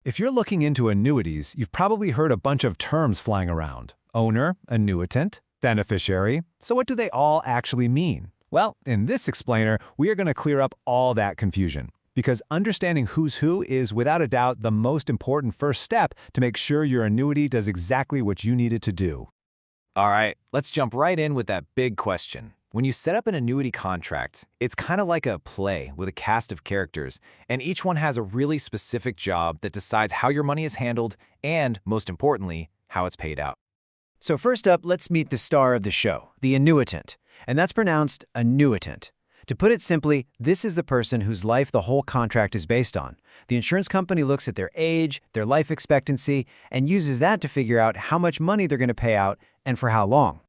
If you're looking into annuities, you've probably heard a bunch of terms flying around. Owner, annuitant, beneficiary. So what do they all actually mean? Well, in this explainer, we are going to clear up all that confusion. Because understanding who's who is, without a doubt, the most important first step to make sure your annuity does exactly what you need it to do. All right, let's jump right in with that big question. When you set up an annuity contract, it's kind of like a play with a cast of characters, and each one has a really specific job that decides how your money is handled and, most importantly, how it's paid out. So first up, let's meet the star of the show, the annuitant, and that's pronounced annuitant. To put it simply, this is the person whose life the whole contract is based on. The insurance company looks at their age, their life expectancy, and uses that to figure out how much money they're going to pay out and for how long.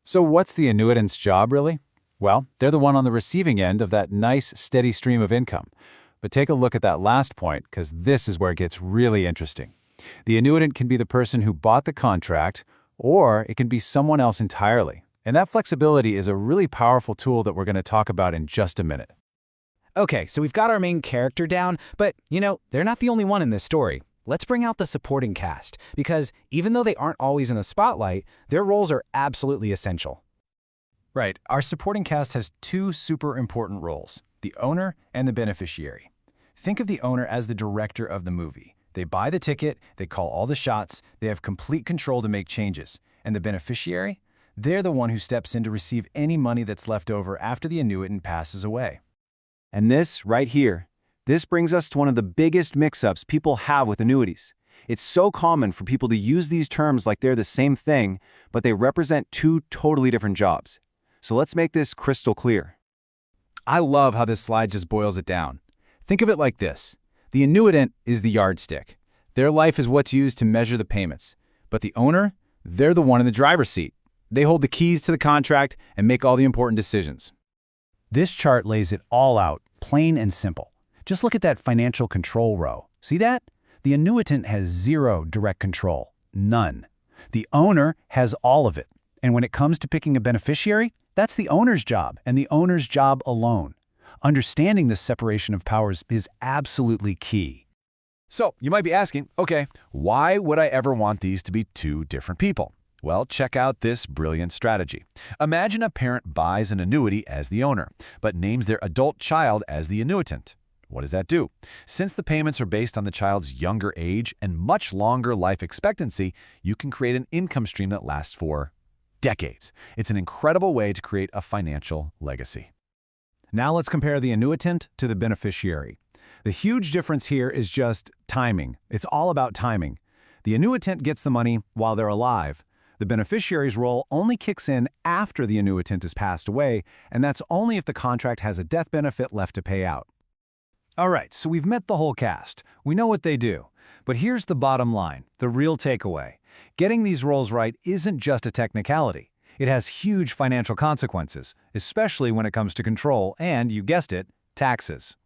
So what's the annuitant's job, really? Well, they're the one on the receiving end of that nice, steady stream of income. But take a look at that last point, because this is where it gets really interesting. The annuitant can be the person who bought the contract, or it can be someone else entirely. And that flexibility is a really powerful tool that we're going to talk about in just a minute. Okay, so we've got our main character down, but, they're not the only one in this story. Let's bring out the supporting cast, because even though they aren't always in the spotlight, their roles are absolutely essential. Right, our supporting cast has two super important roles, the owner and the beneficiary. Think of the owner as the director of the movie. They buy the ticket, they call all the shots, they have complete control to make changes. And the beneficiary? They're the one who steps in to receive any money that's left over after the annuitant passes away. And this, right here, this brings us to one of the biggest mix-ups people have with annuities. It's so common for people to use these terms like they're the same thing, but they represent two totally different jobs. So let's make this crystal clear. I love how this slide just boils it down. Think of it like this. The annuitant is the yardstick. Their life is what's used to measure the payments. But the owner, they're the one in the driver's seat. They hold the keys to the contract and make all the important decisions. This chart lays it all out, plain and simple. Just look at that financial control row. See that? The annuitant has zero direct control. None. The owner has all of it. And when it comes to picking a beneficiary, that's the owner's job, and the owner's job alone. Understanding this separation of powers is absolutely key. So, you might be asking, okay, why would I ever want these to be two different people? Well, check out this brilliant strategy. Imagine a parent buys an annuity as the owner, but names their adult child as the annuitant. What does that do? Since the payments are based on the child's younger age and much longer life expectancy, you can create an income stream that lasts for decades. It's an incredible way to create a financial legacy. Now let's compare the annuitant to the beneficiary. The huge difference here is just timing. It's all about timing. The annuitant gets the money while they're alive. The beneficiary's role only kicks in after the annuitant has passed away, and that's only if the contract has a death benefit left to pay out. All right, so we've met the whole cast. We know what they do. But here's the bottom line, the real takeaway. Getting these roles right isn't just a technicality. It has huge financial consequences, especially when it comes to control and, you guessed it, taxes.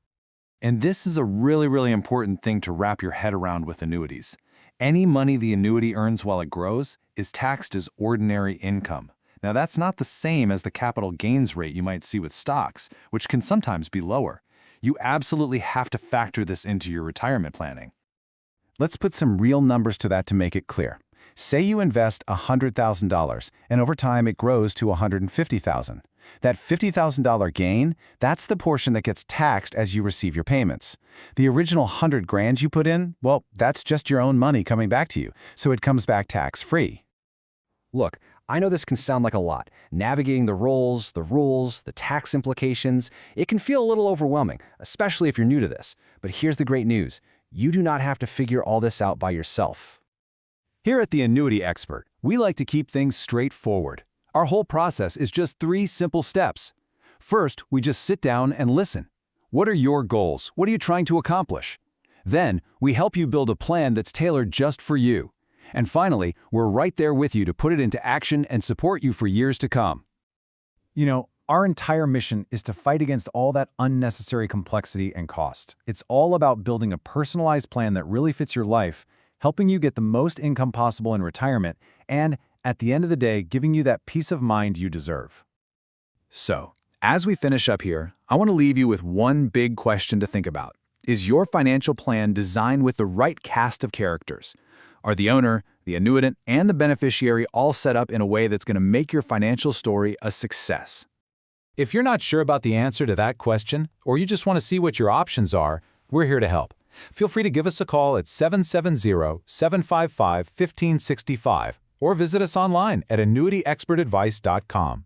And this is a really important thing to wrap your head around with annuities. Any money the annuity earns while it grows is taxed as ordinary income. Now, that's not the same as the capital gains rate you might see with stocks, which can sometimes be lower. You absolutely have to factor this into your retirement planning. Let's put some real numbers to that to make it clear. Say you invest $100,000, and over time it grows to $150,000. That $50,000 gain, that's the portion that gets taxed as you receive your payments. The original $100,000 you put in, well, that's just your own money coming back to you, so it comes back tax-free. Look, I know this can sound like a lot. Navigating the roles, the rules, the tax implications, it can feel a little overwhelming, especially if you're new to this. But here's the great news. You do not have to figure all this out by yourself. Here at The Annuity Expert, we like to keep things straightforward. Our whole process is just 3 simple steps. First, we just sit down and listen. What are your goals? What are you trying to accomplish? Then, we help you build a plan that's tailored just for you. And finally, we're right there with you to put it into action and support you for years to come. Our entire mission is to fight against all that unnecessary complexity and cost. It's all about building a personalized plan that really fits your life, helping you get the most income possible in retirement, and, at the end of the day, giving you that peace of mind you deserve. So, as we finish up here, I want to leave you with one big question to think about. Is your financial plan designed with the right cast of characters? Are the owner, the annuitant, and the beneficiary all set up in a way that's going to make your financial story a success? If you're not sure about the answer to that question, or you just want to see what your options are, we're here to help. Feel free to give us a call at 770-755-1565 or visit us online at annuityexpertadvice.com.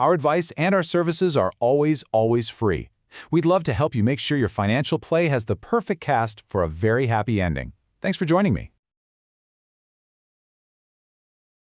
Our advice and our services are always free. We'd love to help you make sure your financial play has the perfect cast for a very happy ending. Thanks for joining me.